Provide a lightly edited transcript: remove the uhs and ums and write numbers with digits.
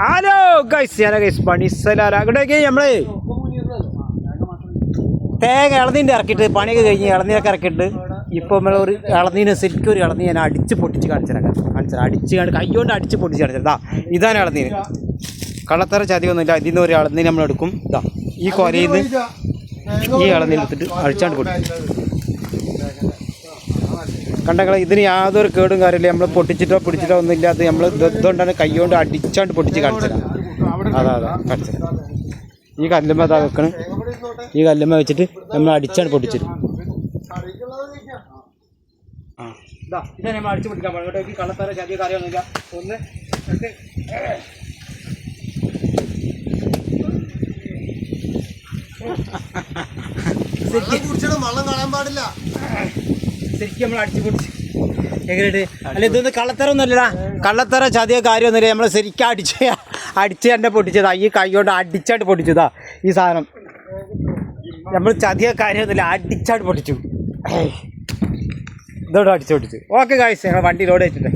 Hello guys, ഞാൻ guys പണിസ്ഥലാണ്. അങ്ങോട്ടേക്ക് നമ്മള് തേങ്ങ ഇളനീൻ്റെ ഇറക്കിയിട്ട് പണിയൊക്കെ കഴിഞ്ഞ് ഇളനീരൊക്കെ ഇറക്കിയിട്ട് ഇപ്പോൾ നമ്മൾ ഒരു ഇളനീന് ശരിക്കും ഒരു ഇളനീ ഞാൻ അടിച്ച് പൊട്ടിച്ച് കാണിച്ചാൽ അടിച്ച് കൈകൊണ്ട് അടിച്ച് പൊട്ടിച്ച് കാണിച്ചാൽ ഇതാണ് ഇളനീന്. കള്ളത്തറ ചതിയൊന്നുമില്ല. ഇതിൽ നിന്ന് ഒരു ഇളനീന് നമ്മൾ എടുക്കും. ഇതാ ഈ കൊരയിൽ നിന്ന് ഈ ഇളനീര് എടുത്തിട്ട് അടിച്ചാണ്ട് പൊട്ടിക്കും. കണ്ടങ്ങളെ ഇതിന് യാതൊരു കേടും കാര്യമില്ല. നമ്മൾ പൊട്ടിച്ചിട്ടോ പിടിച്ചിട്ടോ ഒന്നും ഇല്ലാതെ നമ്മൾ ഇതുകൊണ്ടാണ് കൈകൊണ്ട് അടിച്ചാണ്ട് പൊട്ടിച്ച് കാണിച്ചത്. അതാ കാണിച്ചത്. ഈ കല്ലുമ്മ അതാ വെക്കണം. ഈ കല്ലുമ്മ വെച്ചിട്ട് നമ്മൾ അടിച്ചാണ്ട് പൊട്ടിച്ചിട്ട് ഇതാ ഇതാണ് നമ്മൾ അടിച്ച് പൊട്ടിക്കാൻ പോകുന്നത്. ഇങ്ങോട്ടേക്ക് കള്ളത്തറ ചതിയ കാര്യമൊന്നുമില്ല. ഒന്ന് ശരിക്കും നമ്മൾ അടിച്ചു പൊടിച്ച് എങ്ങനെയുണ്ട്? അല്ല ഇതൊന്നും കള്ളത്തറൊന്നും അല്ലടാ, കള്ളത്തറ ചതിയ കാര്യമൊന്നുമില്ല. നമ്മൾ ശരിക്കും അടിച്ച് തന്നെ പൊട്ടിച്ചതാ. ഈ കൈ കൊണ്ട് അടിച്ചായിട്ട് പൊട്ടിച്ചതാ ഈ സാധനം. നമ്മൾ ചതിയ കാര്യമൊന്നുമില്ല, അടിച്ചായിട്ട് പൊട്ടിച്ചു. ഇതോടെ അടിച്ചു പൊട്ടിച്ചു. ഓക്കെ ഗായ്സ്, ഞങ്ങൾ വണ്ടി ലോഡ് വെച്ചിട്ട്